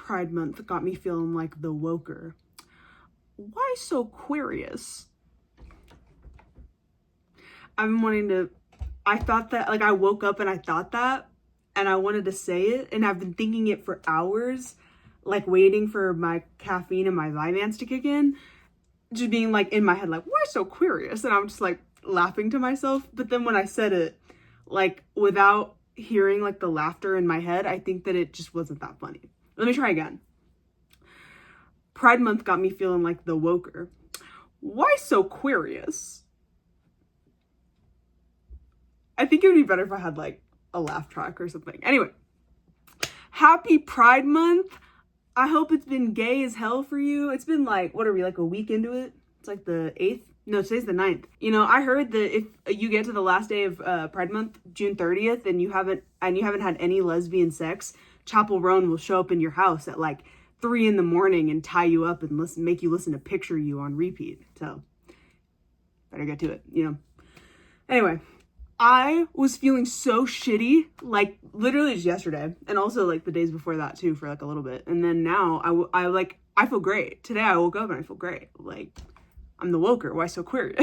Pride Month got me feeling like the woker. Why so curious? I've been wanting to, I thought that, like I woke up and I thought that, and I wanted to say it, and I've been thinking it for hours, like waiting for my caffeine and my Vyvanse to kick in, just being like in my head, like, why so curious? And I'm just like laughing to myself. But then when I said it, like without hearing like the laughter in my head, I think that it just wasn't that funny. Let me try again. Pride Month got me feeling like the woker. Why so curious? I think it would be better if I had like a laugh track or something. Anyway, happy Pride Month. I hope it's been gay as hell for you. It's been like, what are we, like a week into it? It's like the 8th? No, today's the 9th. You know, I heard that if you get to the last day of Pride Month, June 30th, and you haven't had any lesbian sex, Chapel Roan will show up in your house at like 3 a.m. and tie you up and make you listen to Picture You on repeat. So, better get to it, you know. Anyway, I was feeling so shitty, like literally just yesterday, and also like the days before that too, for like a little bit. And then now I feel great. Today I woke up and I feel great. Like, I'm the woker. Why so queer?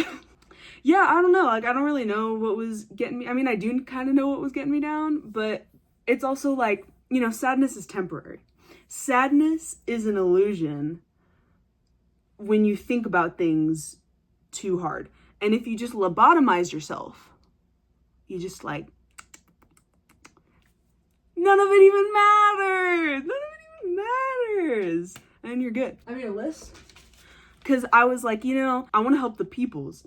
Yeah, I don't know. Like, I don't really know what was getting me. I mean, I do kind of know what was getting me down, but it's also like, you know, sadness is temporary. Sadness is an illusion when you think about things too hard. And if you just lobotomize yourself, you just like, none of it even matters. None of it even matters. And you're good. I made a list. Because I was like, you know, I want to help the peoples.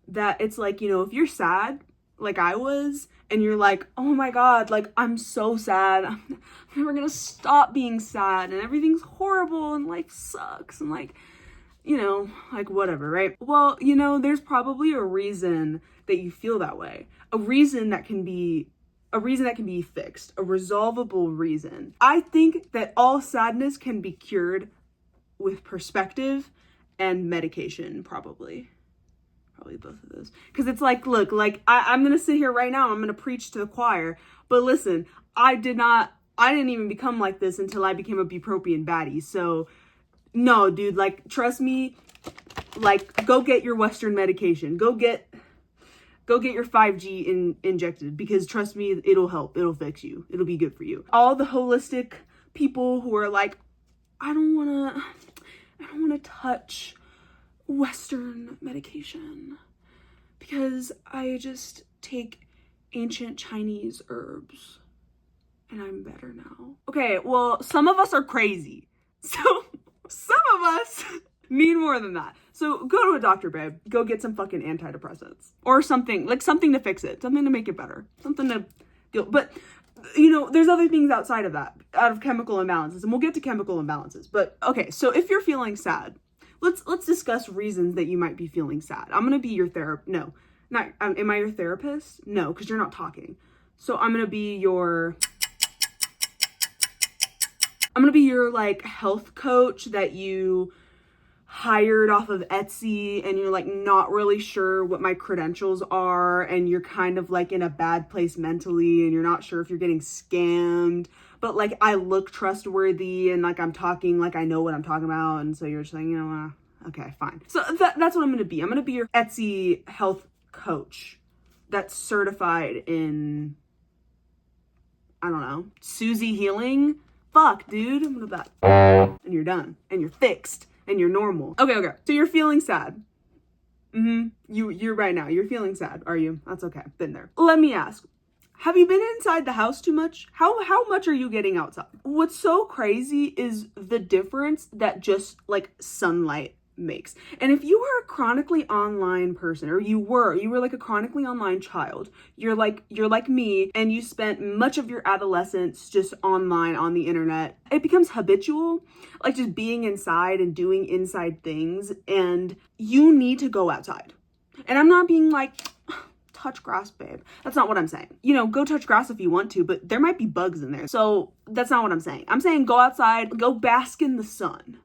That it's like, you know, if you're sad, like I was, and you're like, oh my God, like I'm so sad. I'm never going to stop being sad. And everything's horrible and life sucks. And like, you know, like whatever, right? Well, you know, there's probably a reason that you feel that way. A reason that can be fixed, a resolvable reason. I think that all sadness can be cured with perspective and medication, probably both of those. Because it's like, look, like I'm gonna sit here right now, I'm gonna preach to the choir, but listen, I didn't even become like this until I became a bupropion baddie. So no, dude, like trust me, like go get your Western medication, go get your 5G injected, because trust me, it'll help, it'll fix you, it'll be good for you. All the holistic people who are like, I don't wanna touch Western medication because I just take ancient Chinese herbs and I'm better now. Okay, well, some of us are crazy. So some of us need more than that. So go to a doctor, babe. Go get some fucking antidepressants or something, like something to fix it, something to make it better, something to deal. But you know, there's other things outside of that, out of chemical imbalances, and we'll get to chemical imbalances. But okay, so if you're feeling sad, let's discuss reasons that you might be feeling sad. I'm gonna be your therapist. No, not. Am I your therapist? No, because you're not talking. So I'm gonna be your like health coach that you hired off of Etsy, and you're like not really sure what my credentials are, and you're kind of like in a bad place mentally, and you're not sure if you're getting scammed, but like I look trustworthy and like I'm talking like I know what I'm talking about, and so you're just like, you know, okay, fine. So that's what I'm gonna be. I'm gonna be your Etsy health coach that's certified in, I don't know, Susie Healing. Fuck, dude, I'm gonna bet. And you're done, and you're fixed. And you're normal. Okay. So you're feeling sad. You're right now. You're feeling sad, are you? That's okay. Been there. Let me ask. Have you been inside the house too much? How much are you getting outside? What's so crazy is the difference that just like sunlight makes. And if you were a chronically online person, or you were like a chronically online child, you're like me, and you spent much of your adolescence just online on the internet, it becomes habitual, like just being inside and doing inside things, and you need to go outside. And I'm not being like, touch grass, babe. That's not what I'm saying. You know, go touch grass if you want to, but there might be bugs in there. So that's not what I'm saying. I'm saying go outside, go bask in the sun.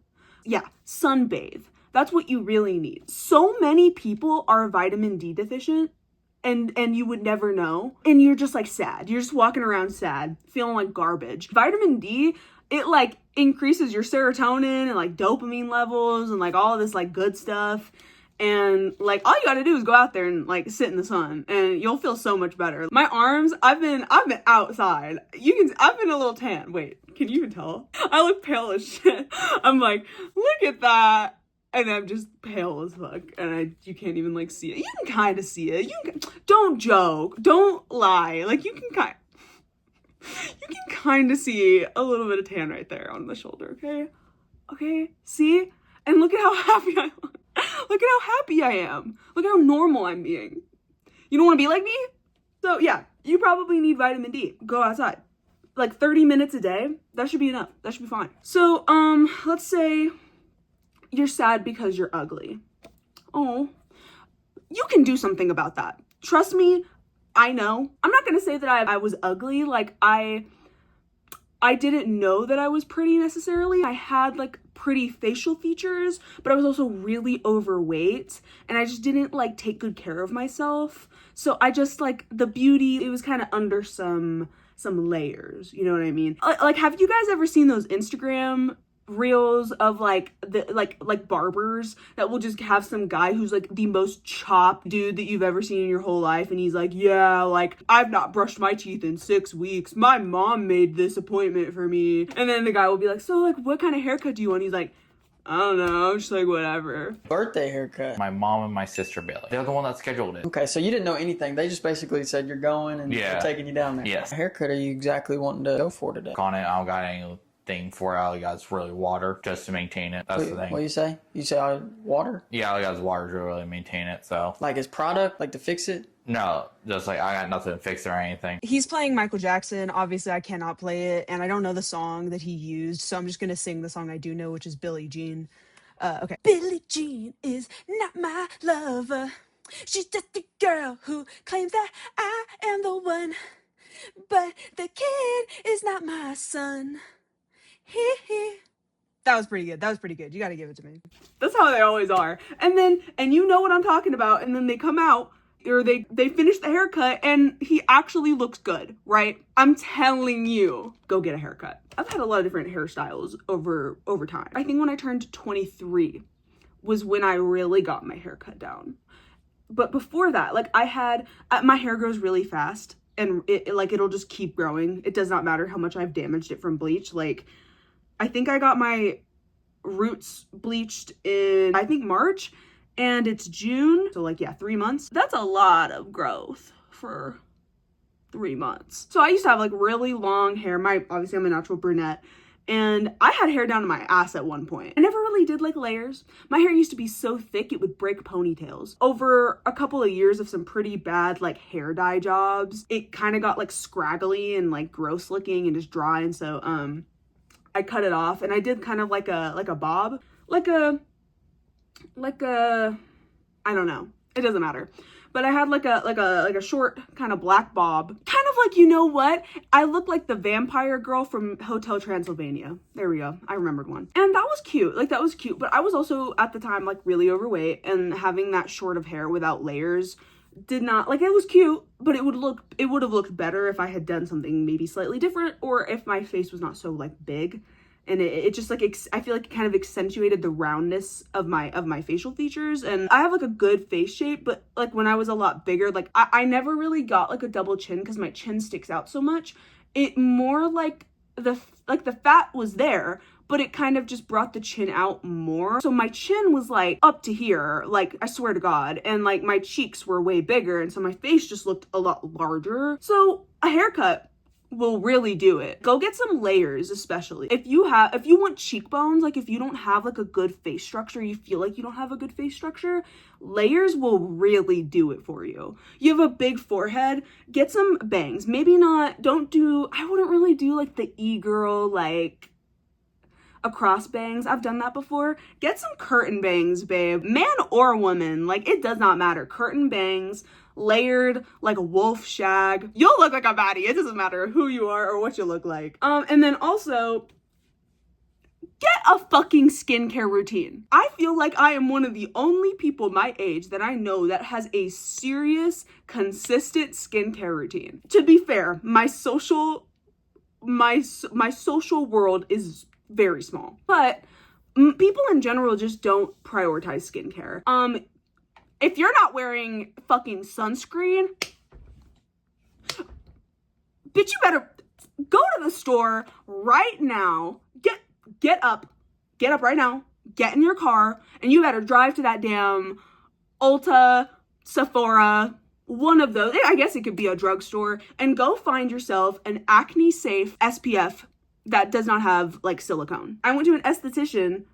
Yeah, sunbathe. That's what you really need. So many people are vitamin D deficient, and you would never know. And you're just like sad. You're just walking around sad, feeling like garbage. Vitamin D it like increases your serotonin and like dopamine levels and like all of this like good stuff. And like all you gotta do is go out there and like sit in the sun and you'll feel so much better. My arms, I've been outside. I've been a little tan. Wait, can you even tell? I look pale as shit. I'm like, look at that. And I'm just pale as fuck. And you can't even like see it. You can kind of see it. Don't joke. Don't lie. Like you can kind of see a little bit of tan right there on the shoulder, okay? Okay, see? And look at how happy I am. Look at how happy I am. Look how normal I'm being. You don't want to be like me? So yeah, you probably need vitamin D. Go outside. Like 30 minutes a day, that should be enough. That should be fine. So, let's say you're sad because you're ugly. Oh, you can do something about that. Trust me, I know. I'm not gonna say that I was ugly. Like, I didn't know that I was pretty necessarily. I had like pretty facial features, but I was also really overweight and I just didn't like take good care of myself. So I just like the beauty, it was kind of under some layers, you know what I mean? Like, have you guys ever seen those Instagram reels of like the like barbers that will just have some guy who's like the most chopped dude that you've ever seen in your whole life, and he's like, yeah, like I've not brushed my teeth in 6 weeks, my mom made this appointment for me, and then the guy will be like, so like what kind of haircut do you want? He's like, I don't know, just like whatever. Birthday haircut. My mom and my sister Bailey. They're the one that scheduled it. Okay, so you didn't know anything. They just basically said you're going and they're taking you down there. Yes. What haircut are you exactly wanting to go for today? On it, I don't got anything for it. All I got is really water just to maintain it. That's the thing. What you say? You say water? Yeah, all I got is water to really maintain it, so. Like his product, like to fix it? No, just like I got nothing to fix it or anything. He's playing Michael Jackson. Obviously, I cannot play it, and I don't know the song that he used, so I'm just gonna sing the song I do know, which is Billie Jean. Okay. Billie Jean is not my lover. She's just a girl who claims that I am the one. But the kid is not my son. Hee hee. That was pretty good. That was pretty good. You gotta give it to me. That's how they always are. And you know what I'm talking about, and then they come out, or they finish the haircut and he actually looks good, right? I'm telling you, go get a haircut. I've had a lot of different hairstyles over time. I think when I turned 23 was when I really got my hair cut down. But before that, like my hair grows really fast and it'll just keep growing. It does not matter how much I've damaged it from bleach. Like, I think I got my roots bleached in, I think, March. And it's June, so like, yeah, 3 months. That's a lot of growth for 3 months. So I used to have like really long hair. Obviously I'm a natural brunette, and I had hair down to my ass at one point. I never really did like layers. My hair used to be so thick it would break ponytails. Over a couple of years of some pretty bad like hair dye jobs, it kind of got like scraggly and like gross looking and just dry. And so I cut it off, and I did kind of like a bob, like a I don't know, it doesn't matter, but I had like a short kind of black bob, kind of like, you know what, I look like the vampire girl from Hotel Transylvania. There we go, I remembered one. And that was cute, but I was also at the time like really overweight, and having that short of hair without layers did not, like, it was cute, but it would have looked better if I had done something maybe slightly different, or if my face was not so like big. And it just like, I feel like it kind of accentuated the roundness of my facial features. And I have like a good face shape, but like when I was a lot bigger, like I never really got like a double chin because my chin sticks out so much. It more like the fat was there, but it kind of just brought the chin out more. So my chin was like up to here, like I swear to God, and like my cheeks were way bigger, and so my face just looked a lot larger. So a haircut will really do it. Go get some layers, especially if you want cheekbones. Like, if you don't have like a good face structure, you feel like you don't have a good face structure, layers will really do it for you. You have a big forehead, get some bangs. Maybe not, I wouldn't really do like the e-girl, like across bangs. I've done that before. Get some curtain bangs, babe. Man or woman, like, it does not matter. Curtain bangs, layered, like a wolf shag. You'll look like a baddie. It doesn't matter who you are or what you look like. And then also, get a fucking skincare routine. I feel like I am one of the only people my age that I know that has a serious, consistent skincare routine. To be fair, my social my social world is very small. But people in general just don't prioritize skincare. If you're not wearing fucking sunscreen, bitch, you better go to the store right now. Get up right now. Get in your car, and you better drive to that damn Ulta, Sephora, one of those. I guess it could be a drugstore, and go find yourself an acne safe SPF that does not have like silicone. I went to an esthetician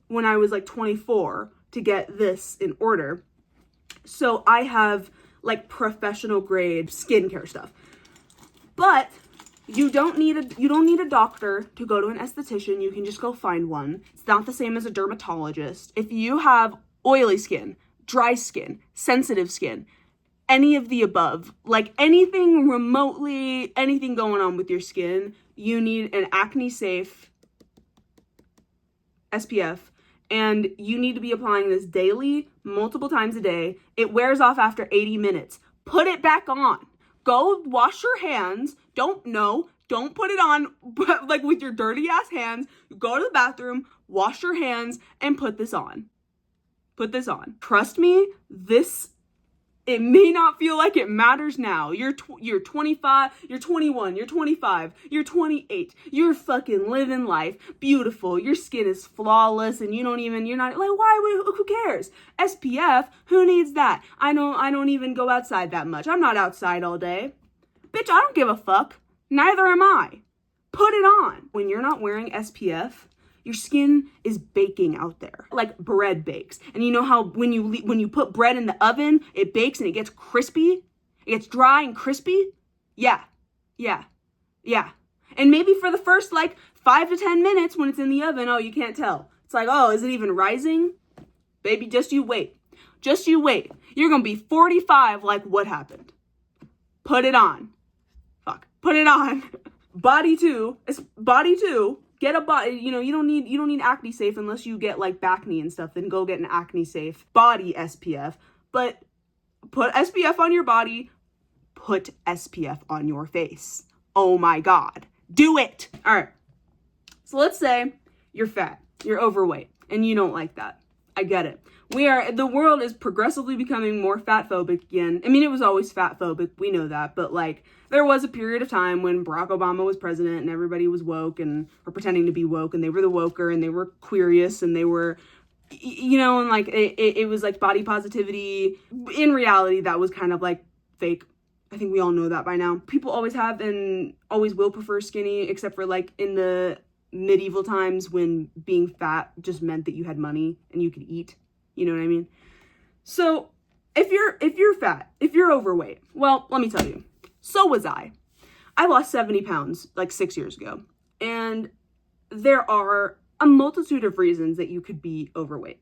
when I was like 24 to get this in order. So I have like professional grade skincare stuff. But you don't need a doctor to go to an esthetician. You can just go find one. It's not the same as a dermatologist. If you have oily skin, dry skin, sensitive skin, any of the above, like anything remotely, anything going on with your skin, you need an acne safe SPF, and you need to be applying this daily, multiple times a day. It wears off after 80 minutes. Put it back on. Go wash your hands. Don't put it on like with your dirty ass hands. Go to the bathroom, wash your hands, and put this on. Put this on. Trust me, it may not feel like it matters now. You're 25, you're 21, you're 25, you're 28. You're fucking living life. Beautiful. Your skin is flawless, and you're not like, who cares? SPF, who needs that? I don't even go outside that much. I'm not outside all day. Bitch, I don't give a fuck. Neither am I. Put it on. When you're not wearing SPF, your skin is baking out there, like bread bakes. And you know how when you put bread in the oven, it bakes and it gets crispy? It gets dry and crispy? Yeah. And maybe for the first like 5 to 10 minutes when it's in the oven, you can't tell. It's like, is it even rising? Baby, just you wait. Just you wait. You're gonna be 45 like, what happened? Put it on. Put it on. Body too. Get a body, you don't need acne safe unless you get like Bacne and stuff, then go get an acne safe body SPF. But put SPF on your body, put SPF on your face. Oh my God. Do it. All right. So let's say you're fat, you're overweight, and you don't like that. I get it. The world is progressively becoming more fat phobic again. I mean, it was always fat phobic. We know that. But like, there was a period of time when Barack Obama was president and everybody was woke or pretending to be woke, and they were the woker and they were queerious and they were, and like, it was like body positivity. In reality, that was kind of like fake. I think we all know that by now. People always have and always will prefer skinny, except for like in the medieval times when being fat just meant that you had money and you could eat. You know what I mean? So if you're fat, if you're overweight, well, let me tell you, so was I. I lost 70 pounds like 6 years ago. And there are a multitude of reasons that you could be overweight.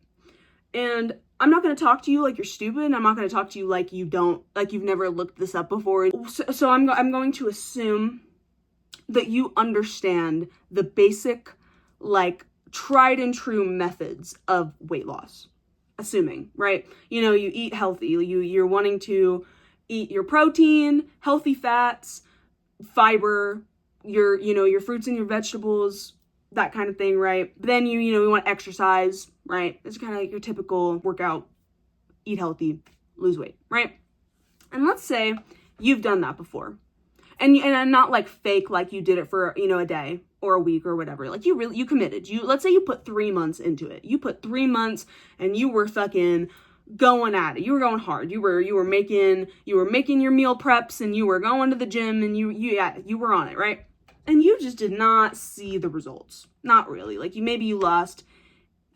And I'm not going to talk to you like you're stupid. I'm not going to talk to you like you've never looked this up before. So I'm going to assume that you understand the basic, like, tried and true methods of weight loss. Assuming, right? You eat healthy. You're wanting to eat your protein, healthy fats, fiber, your fruits and your vegetables, that kind of thing, right? But then you want to exercise, right? It's kind of like your typical workout, eat healthy, lose weight, right? And let's say you've done that before. And not like fake, like you did it for, a day or a week or whatever. Like you committed. Let's say you put 3 months into it. You put 3 months and you were fucking going at it. You were going hard. You were making your meal preps, and you were going to the gym, and you were on it, right? And you just did not see the results. Not really. Like maybe you lost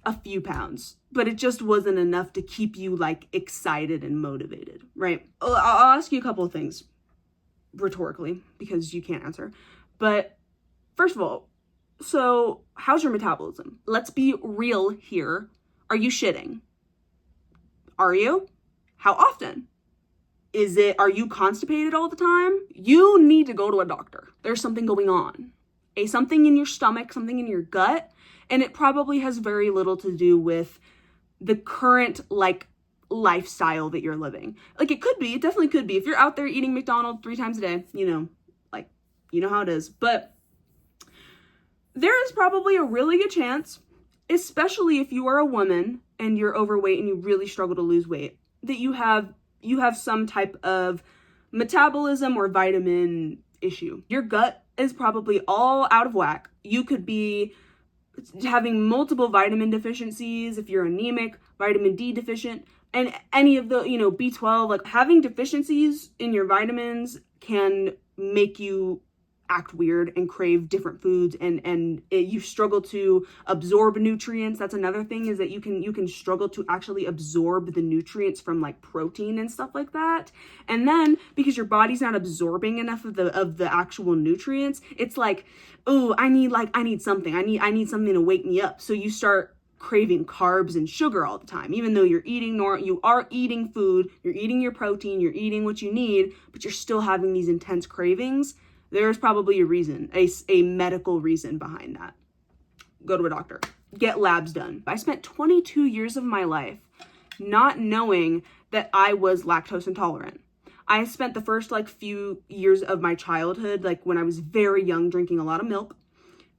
a few pounds, but it just wasn't enough to keep you like excited and motivated, right? I'll ask you a couple of things rhetorically because you can't answer. But first of all, so how's your metabolism? Let's be real here. Are you shitting? Are you? How often? Are you constipated all the time? You need to go to a doctor. There's something going on. Something in your stomach, something in your gut, and it probably has very little to do with the current like lifestyle that you're living. Like it definitely could be. If you're out there eating McDonald's 3 times a day, you know how it is. But there is probably a really good chance, especially if you are a woman and you're overweight and you really struggle to lose weight, that you have some type of metabolism or vitamin issue. Your gut is probably all out of whack. You could be having multiple vitamin deficiencies if you're anemic, vitamin D deficient, and any of the, B12, like having deficiencies in your vitamins can make you act weird and crave different foods, and you struggle to absorb nutrients. That's another thing, is that you can struggle to actually absorb the nutrients from like protein and stuff like that. And then because your body's not absorbing enough of the actual nutrients, it's like, oh, I need something. I need something to wake me up. So you start craving carbs and sugar all the time, even though you are eating food, you're eating your protein, you're eating what you need, but you're still having these intense cravings. There's probably a reason, a medical reason behind that. Go to a doctor. Get labs done. I spent 22 years of my life not knowing that I was lactose intolerant. I spent the first few years of my childhood, when I was very young, drinking a lot of milk.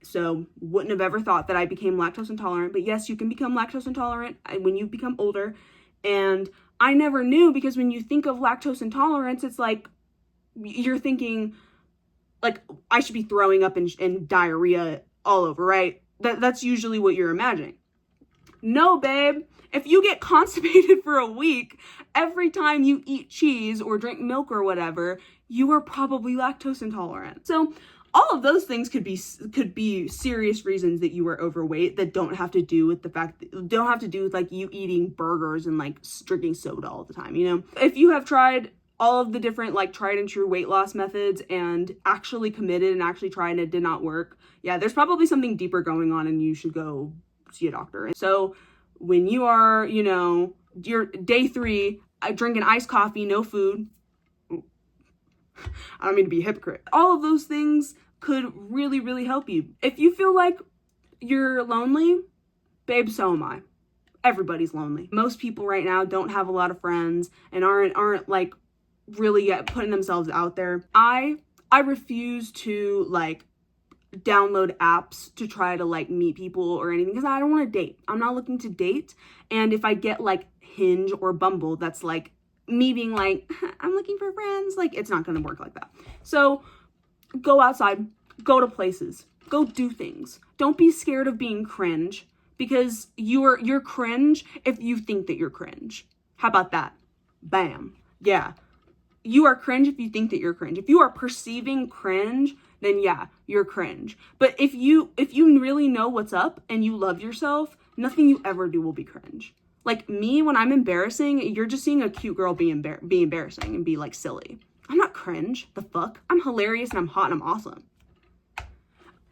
So wouldn't have ever thought that I became lactose intolerant. But yes, you can become lactose intolerant when you become older. And I never knew, because when you think of lactose intolerance, it's like you're thinking I should be throwing up and diarrhea all over, right? That's usually what you're imagining. No, babe. If you get constipated for a week, every time you eat cheese or drink milk or whatever, you are probably lactose intolerant. So all of those things could be serious reasons that you are overweight, that don't have to do with you eating burgers and drinking soda all the time, If you have tried all of the different tried and true weight loss methods and actually committed and actually tried and it did not work, yeah, there's probably something deeper going on and you should go see a doctor. So when you are, your day 3, drinking iced coffee, no food, I don't mean to be a hypocrite. All of those things could really, really help you. If you feel like you're lonely, babe, so am I. Everybody's lonely. Most people right now don't have a lot of friends and aren't really yet putting themselves out there. I refuse to download apps to try to meet people or anything, because I don't want to date. I'm not looking to date. And if I get Hinge or Bumble, that's me being I'm looking for friends, it's not gonna work like that. So go outside, go to places, go do things. Don't be scared of being cringe, because you're cringe if you think that you're cringe. How about that? Bam. Yeah. You are cringe if you think that you're cringe. If you are perceiving cringe, then yeah, you're cringe. But if you really know what's up and you love yourself, nothing you ever do will be cringe. Me, when I'm embarrassing, you're just seeing a cute girl be embarrassing and be silly. I'm not cringe. The fuck? I'm hilarious and I'm hot and I'm awesome.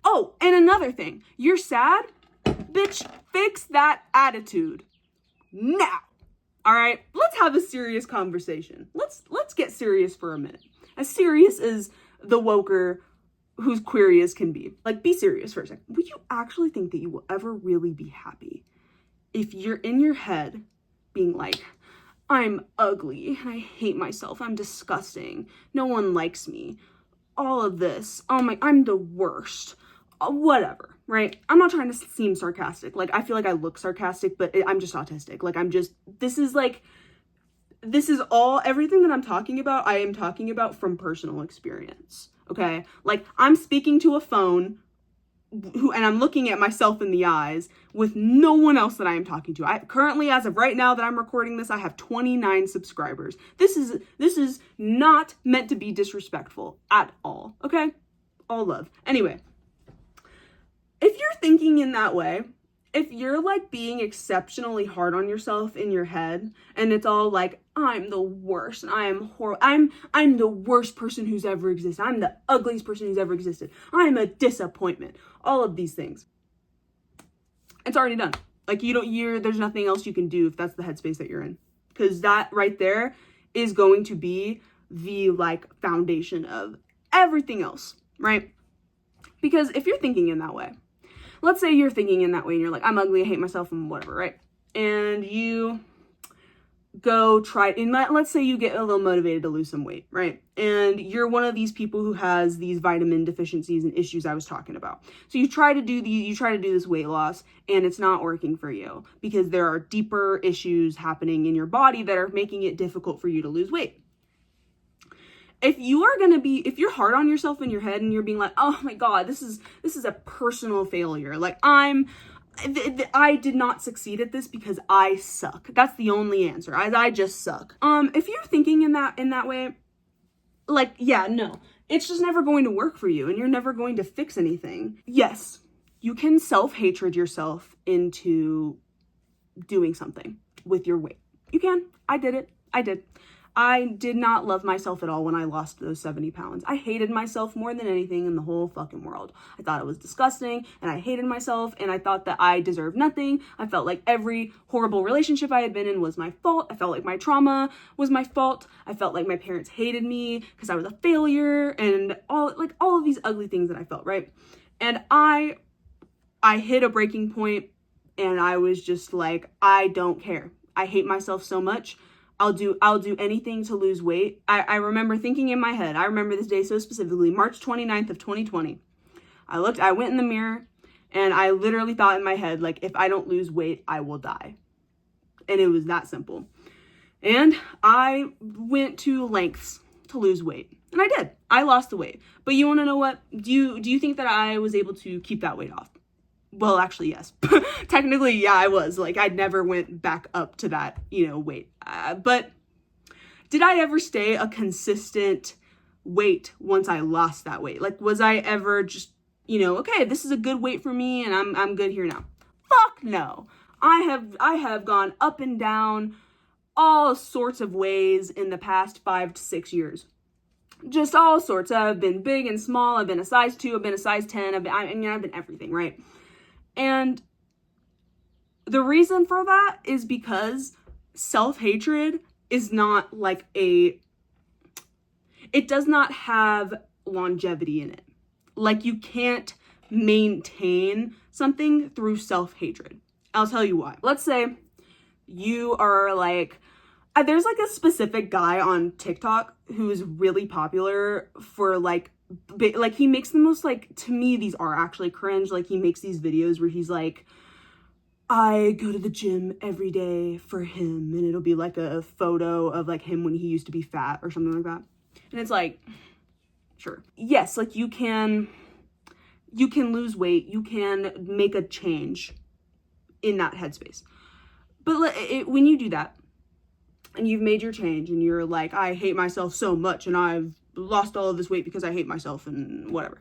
Oh, and another thing. You're sad? Bitch, fix that attitude. Now. All right, let's have a serious conversation. Let's get serious for a minute. As serious as the woker whose query as can be. Be serious for a second. Would you actually think that you will ever really be happy if you're in your head being I'm ugly and I hate myself, I'm disgusting, no one likes me, all of this, I'm the worst, whatever, right? I'm not trying to seem sarcastic. I feel I look sarcastic, but I'm just autistic. This is all, everything that I'm talking about, I am talking about from personal experience, okay? I'm speaking to a phone and I'm looking at myself in the eyes with no one else that I am talking to. I currently, as of right now that I'm recording this, I have 29 subscribers. This is not meant to be disrespectful at all, okay? All love. Anyway, if you're thinking in that way, if you're being exceptionally hard on yourself in your head and it's all I'm the worst and I am horrible, I'm the worst person who's ever existed, I'm the ugliest person who's ever existed, I'm a disappointment, all of these things, it's already done. There's nothing else you can do if that's the headspace that you're in, because that right there is going to be the foundation of everything else, right? Because if you're thinking in that way, let's say you're thinking in that way and you're I'm ugly, I hate myself and whatever, right? And you go try, and let's say you get a little motivated to lose some weight, right? And you're one of these people who has these vitamin deficiencies and issues I was talking about. So you try to do this weight loss, and it's not working for you because there are deeper issues happening in your body that are making it difficult for you to lose weight. If you're hard on yourself in your head and you're being like, oh my God, this is a personal failure. Like I did not succeed at this because I suck. That's the only answer. I just suck. If you're thinking in that way, like, yeah, no, it's just never going to work for you and you're never going to fix anything. Yes, you can self-hatred yourself into doing something with your weight. You can. I did it. I did not love myself at all when I lost those 70 pounds. I hated myself more than anything in the whole fucking world. I thought it was disgusting and I hated myself and I thought that I deserved nothing. I felt like every horrible relationship I had been in was my fault. I felt like my trauma was my fault. I felt like my parents hated me because I was a failure and all of these ugly things that I felt, right? And I hit a breaking point and I was just like, I don't care. I hate myself so much. I'll do anything to lose weight. I remember thinking in my head, I remember this day so specifically, March 29th of 2020. I went in the mirror and I literally thought in my head, like, if I don't lose weight, I will die. And it was that simple. And I went to lengths to lose weight. And I did. I lost the weight. But you want to know what? Do you think that I was able to keep that weight off? Well, actually, yes. Technically, yeah, I was. Like, I never went back up to that, weight. But did I ever stay a consistent weight once I lost that weight? Like, was I ever just, okay, this is a good weight for me and I'm good here now? Fuck no. I have gone up and down all sorts of ways in the past 5 to 6 years. Just all sorts. I've been big and small. I've been a size 2. I've been a size 10. I've been everything, right? And the reason for that is because self-hatred is not like it does not have longevity in it. Like, you can't maintain something through self-hatred. I'll tell you why. Let's say you are like, there's like a specific guy on TikTok who's really popular for like he makes the most, like, to me, these are actually cringe. Like, he makes these videos where he's like, I go to the gym every day for him, and it'll be like a photo of like him when he used to be fat or something like that. And it's like, sure. Yes, like you can lose weight, you can make a change in that headspace. But when you do that, and you've made your change, and you're like, I hate myself so much, and I've lost all of this weight because I hate myself and whatever.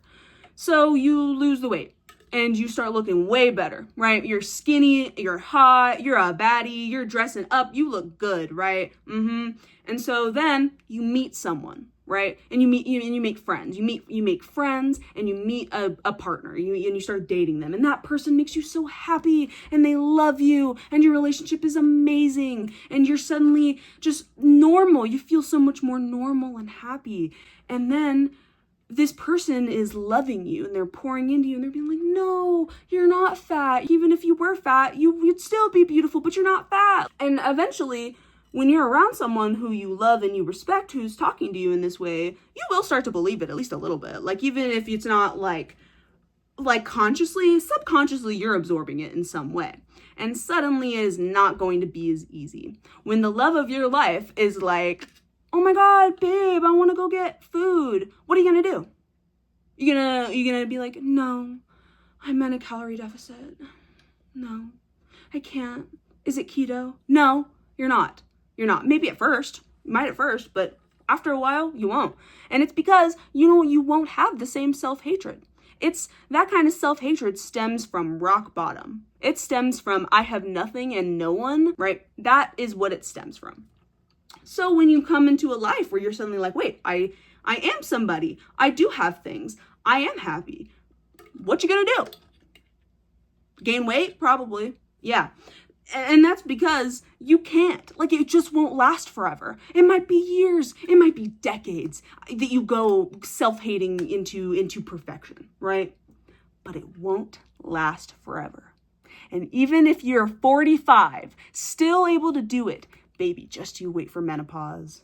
So you lose the weight and you start looking way better, right? You're skinny, you're hot, you're a baddie, you're dressing up, you look good, right? And so then you meet someone, right? And you make friends. You make friends and you meet a partner and you start dating them. And that person makes you so happy and they love you and your relationship is amazing and you're suddenly just normal. You feel so much more normal and happy. And then this person is loving you and they're pouring into you and they're being like, no, you're not fat. Even if you were fat, you'd still be beautiful, but you're not fat. And eventually, when you're around someone who you love and you respect, who's talking to you in this way, you will start to believe it, at least a little bit. Like, even if it's not like consciously, subconsciously, you're absorbing it in some way. And suddenly it is not going to be as easy. When the love of your life is like, oh my God, babe, I want to go get food. What are you going to do? You gonna be like, no, I'm in a calorie deficit. No, I can't. Is it keto? No, you're not. You're not. Maybe at first. You might at first, but after a while, you won't. And it's because, you won't have the same self-hatred. It's that kind of self-hatred stems from rock bottom. It stems from, I have nothing and no one, right? That is what it stems from. So when you come into a life where you're suddenly like, wait, I am somebody. I do have things. I am happy. What you gonna do? Gain weight? Probably. Yeah. And that's because you can't. Like, it just won't last forever. It might be years. It might be decades that you go self-hating into perfection, right? But it won't last forever. And even if you're 45, still able to do it, baby, just you wait for menopause.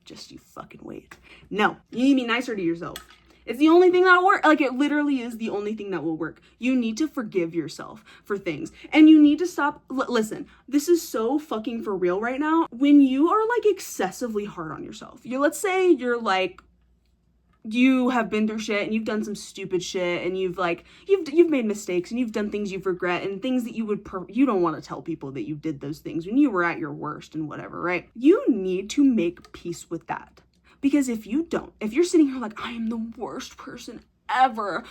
Just you fucking wait. No, you need to be nicer to yourself. It's the only thing that'll work. Like, it literally is the only thing that will work. You need to forgive yourself for things. And you need to stop. Listen, this is so fucking for real right now. When you are like excessively hard on yourself, let's say you're like, you have been through shit and you've done some stupid shit and you've made mistakes and you've done things you regret and things that you don't want to tell people that you did those things when you were at your worst and whatever, right? You need to make peace with that. Because if you don't, if you're sitting here like, I am the worst person ever.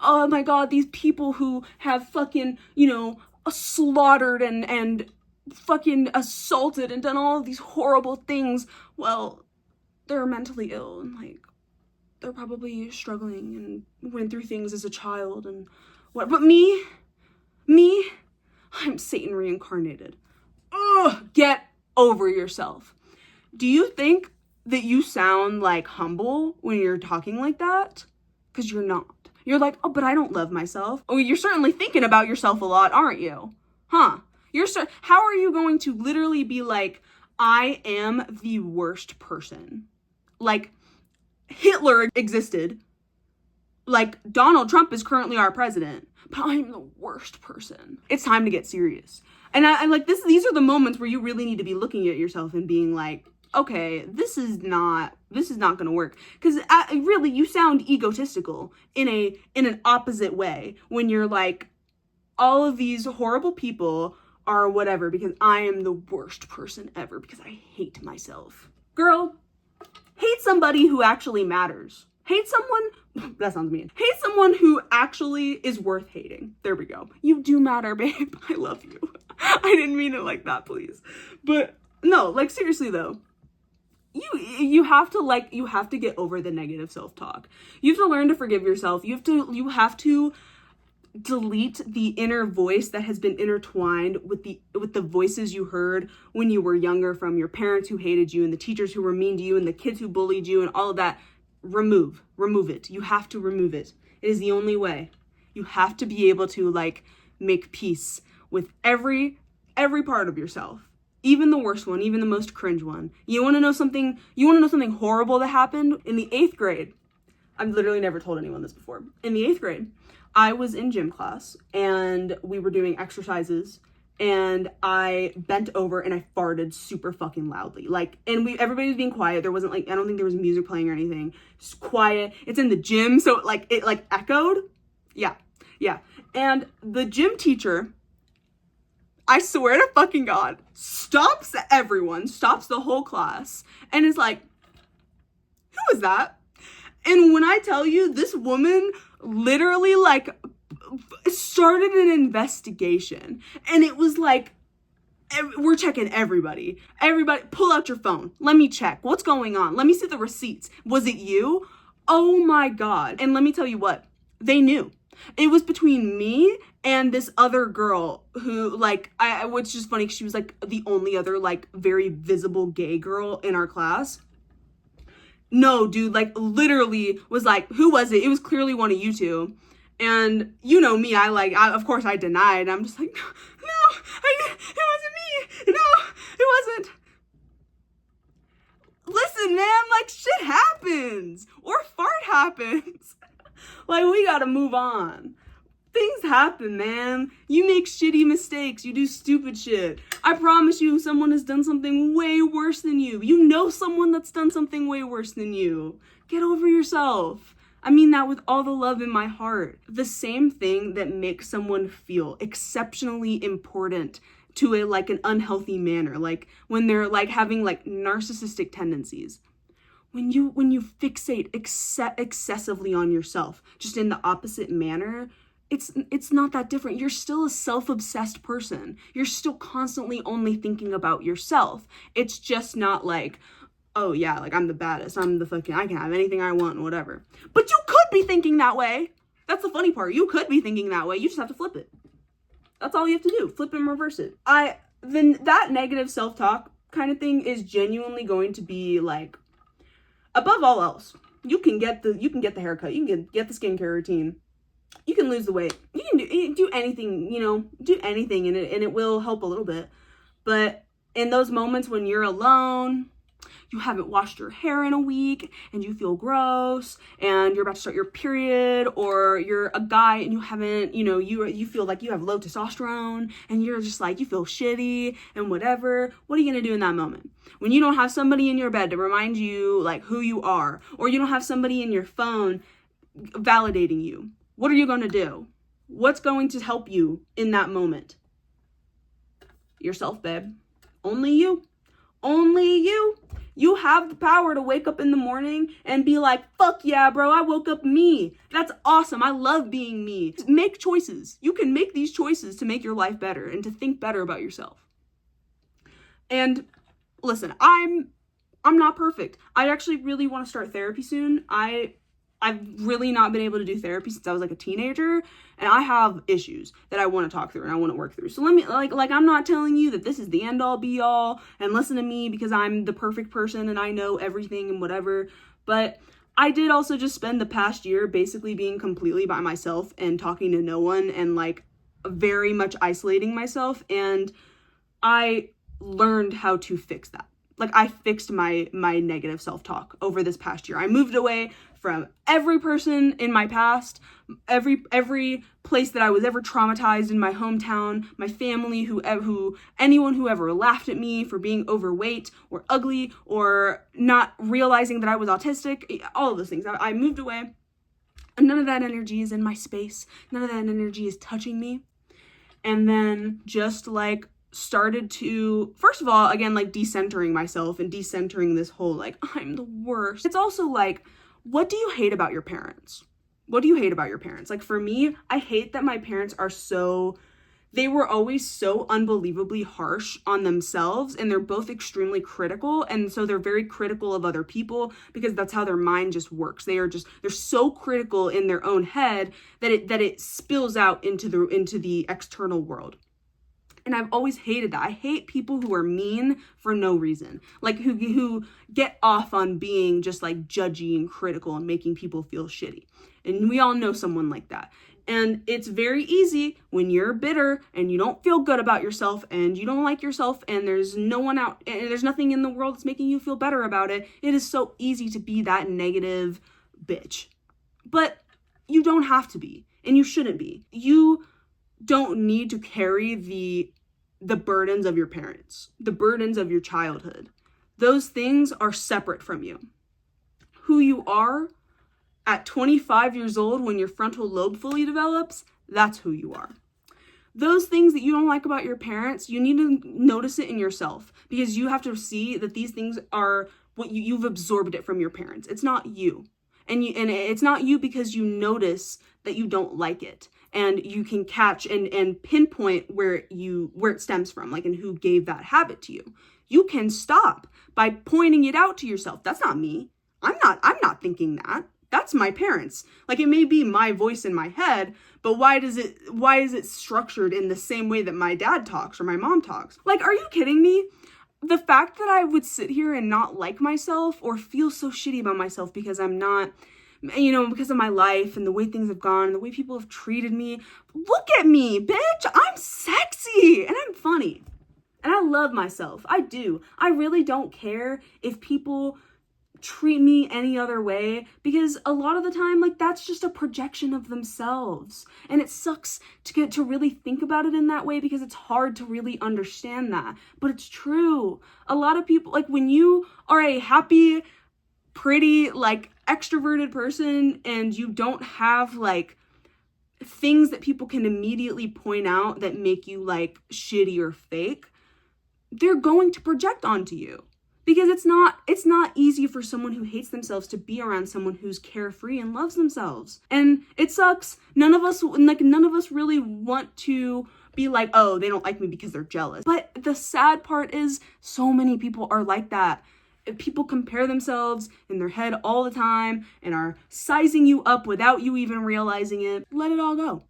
Oh my God, these people who have fucking, slaughtered and fucking assaulted and done all of these horrible things. Well, they're mentally ill and like, they're probably struggling and went through things as a child and what. But me, I'm Satan reincarnated. Ugh, get over yourself. Do you think that you sound like humble when you're talking like that? Because you're not. You're like, oh, but I don't love myself. Oh, you're certainly thinking about yourself a lot, aren't you? Huh? How are you going to literally be like, I am the worst person? Like, Hitler existed. Like, Donald Trump is currently our president, but I'm the worst person. It's time to get serious. And I like this. These are the moments where you really need to be looking at yourself and being like, okay, this is not gonna work. Because really, you sound egotistical in an opposite way when you're like, all of these horrible people are whatever because I am the worst person ever because I hate myself. Girl, hate somebody who actually matters. Hate someone, that sounds mean. Hate someone who actually is worth hating. There we go. You do matter, babe. I love you. I didn't mean it like that, please. But no, like seriously though. You have to get over the negative self-talk. You have to learn to forgive yourself. You have to delete the inner voice that has been intertwined with the voices you heard when you were younger from your parents who hated you and the teachers who were mean to you and the kids who bullied you and all of that. Remove it. You have to remove it. It is the only way. You have to be able to like make peace with every part of yourself. Even the worst one, even the most cringe one. You want to know something horrible that happened in the 8th grade? I've literally never told anyone this before. In the 8th grade, I was in gym class and we were doing exercises and I bent over and I farted super fucking loudly. Like, and everybody was being quiet. There wasn't like, I don't think there was music playing or anything. Just quiet. It's in the gym, so it echoed. Yeah. And the gym teacher, I swear to fucking God, stops the whole class, and is like, who is that? And when I tell you, this woman literally like started an investigation, and it was like, we're checking everybody. Everybody, pull out your phone. Let me check. What's going on? Let me see the receipts. Was it you? Oh my God. And let me tell you what, they knew. It was between me and this other girl who, like, which is funny because she was, like, the only other, like, very visible gay girl in our class. No, dude, like, literally was like, who was it? It was clearly one of you two. And you know me, of course I denied. I'm just like, no, it wasn't me. No, it wasn't. Listen, man, like, shit happens. Or fart happens. Like, we gotta move on. Things happen, man. You make shitty mistakes. You do stupid shit. I promise you, someone has done something way worse than you. You know someone that's done something way worse than you. Get over yourself. I mean that with all the love in my heart. The same thing that makes someone feel exceptionally important to an unhealthy manner, like when they're like having like narcissistic tendencies. When you fixate excessively on yourself, just in the opposite manner, it's not that different. You're still a self-obsessed person. You're still constantly only thinking about yourself. It's just not like, oh yeah, like I'm the baddest. I can have anything I want and whatever. But you could be thinking that way. That's the funny part. You could be thinking that way. You just have to flip it. That's all you have to do. Flip and reverse it. That negative self-talk kind of thing is genuinely going to be like, above all else, you can get the haircut, you can get the skincare routine, you can lose the weight, you can do anything, do anything and it will help a little bit. But in those moments when you're alone, you haven't washed your hair in a week and you feel gross and you're about to start your period, or you're a guy and you haven't, you feel like you have low testosterone and you're just like, you feel shitty and whatever. What are you going to do in that moment? When you don't have somebody in your bed to remind you like who you are, or you don't have somebody in your phone validating you, what are you going to do? What's going to help you in that moment? Yourself, babe. Only you. Only you. You have the power to wake up in the morning and be like, fuck yeah, bro, I woke up me. That's awesome. I love being me. Make choices. You can make these choices to make your life better and to think better about yourself. And listen, I'm not perfect. I actually really want to start therapy soon. I've really not been able to do therapy since I was like a teenager, and I have issues that I want to talk through and I want to work through. So let me, like I'm not telling you that this is the end all be all and listen to me because I'm the perfect person and I know everything and whatever. But I did also just spend the past year basically being completely by myself and talking to no one and like very much isolating myself. And I learned how to fix that. Like I fixed my negative self-talk over this past year. I moved away from every person in my past, every place that I was ever traumatized in my hometown, my family, anyone who ever laughed at me for being overweight or ugly or not realizing that I was autistic, all of those things. I moved away. And none of that energy is in my space. None of that energy is touching me. And then just like started to, first of all, again, like decentering myself and decentering this whole like I'm the worst. It's also like, what do you hate about your parents? What do you hate about your parents? Like for me, I hate that my parents they were always so unbelievably harsh on themselves, and they're both extremely critical, and so they're very critical of other people because that's how their mind just works. They're so critical in their own head that it spills out into the external world. And I've always hated that. I hate people who are mean for no reason. Like who get off on being just like judgy and critical and making people feel shitty. And we all know someone like that. And it's very easy when you're bitter and you don't feel good about yourself and you don't like yourself and there's no one out and there's nothing in the world that's making you feel better about it. It is so easy to be that negative bitch. But you don't have to be, and you shouldn't be. You don't need to carry the burdens of your parents, the burdens of your childhood. Those things are separate from you. Who you are at 25 years old when your frontal lobe fully develops, that's who you are. Those things that you don't like about your parents, you need to notice it in yourself, because you have to see that these things are what you've absorbed it from your parents. It's not you. And it's not you because you notice that you don't like it. And you can catch and pinpoint where it stems from, like, and who gave that habit to you. You can stop by pointing it out to yourself. That's not me. I'm not thinking that. That's my parents. Like, it may be my voice in my head, but why is it structured in the same way that my dad talks or my mom talks? Like, are you kidding me? The fact that I would sit here and not like myself or feel so shitty about myself because I'm not, because of my life and the way things have gone and the way people have treated me. Look at me, bitch. I'm sexy and I'm funny. And I love myself. I do. I really don't care if people treat me any other way, because a lot of the time, like, that's just a projection of themselves. And it sucks to get to really think about it in that way, because it's hard to really understand that. But it's true. A lot of people, like, when you are a happy, pretty, like, extroverted person and you don't have, like, things that people can immediately point out that make you, like, shitty or fake, they're going to project onto you. Because it's not easy for someone who hates themselves to be around someone who's carefree and loves themselves. And it sucks. None of us really want to be like, oh, they don't like me because they're jealous. But the sad part is so many people are like that. People compare themselves in their head all the time and are sizing you up without you even realizing it. Let it all go.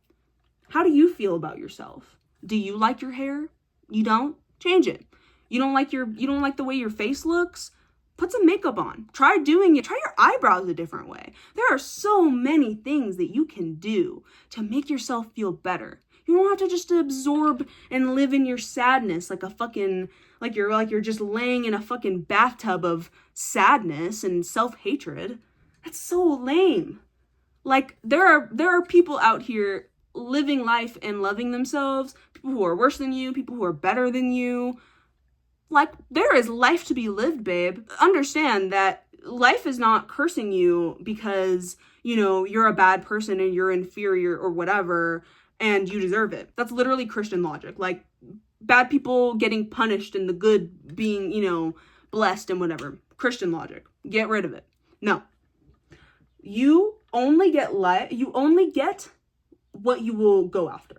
How do you feel about yourself? Do you like your hair? You don't? Change it. You don't like the way your face looks? Put some makeup on. Try doing it. Try your eyebrows a different way. There are so many things that you can do to make yourself feel better. You don't have to just absorb and live in your sadness like a fucking, like you're just laying in a fucking bathtub of sadness and self-hatred. That's so lame. Like, there are people out here living life and loving themselves, people who are worse than you, people who are better than you. Like, there is life to be lived, babe. Understand that life is not cursing you because, you know, you're a bad person and you're inferior or whatever, and you deserve it. That's literally Christian logic. Like, bad people getting punished and the good being, you know, blessed and whatever. Christian logic. Get rid of it. No. You only get what you will go after.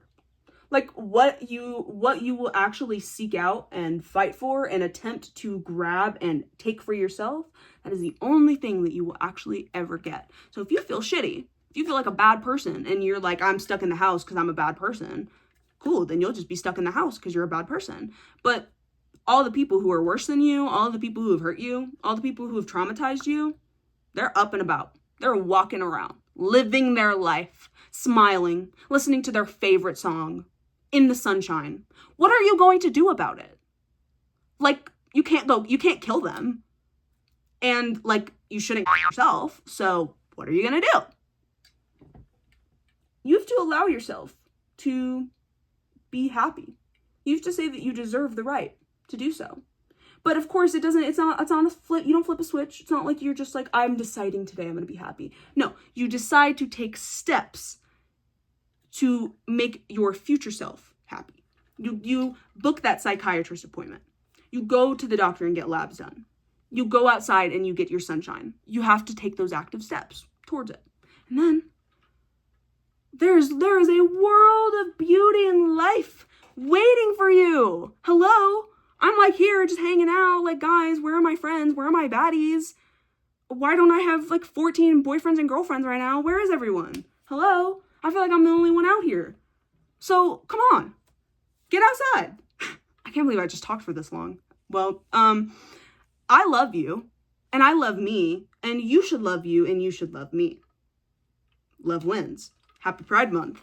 Like, what you will actually seek out and fight for and attempt to grab and take for yourself, that is the only thing that you will actually ever get. So if you feel shitty, if you feel like a bad person and you're like, I'm stuck in the house because I'm a bad person, cool, then you'll just be stuck in the house because you're a bad person. But all the people who are worse than you, all the people who have hurt you, all the people who have traumatized you, they're up and about. They're walking around, living their life, smiling, listening to their favorite song, in the sunshine. What are you going to do about it? Like, you can't kill them. And, like, you shouldn't kill yourself. So what are you going to do? You have to allow yourself to be happy. You have to say that you deserve the right to do so. But of course it's on a flip. You don't flip a switch. It's not like you're just like, I'm deciding today I'm going to be happy. No, you decide to take steps to make your future self happy. You book that psychiatrist appointment. You go to the doctor and get labs done. You go outside and you get your sunshine. You have to take those active steps towards it. And then there is a world of beauty and life waiting for you. Hello? I'm like here just hanging out, like, guys, where are my friends? Where are my baddies? Why don't I have like 14 boyfriends and girlfriends right now? Where is everyone? Hello? I feel like I'm the only one out here. So come on, get outside. I can't believe I just talked for this long. Well, I love you and I love me and you should love you and you should love me. Love wins. Happy Pride Month.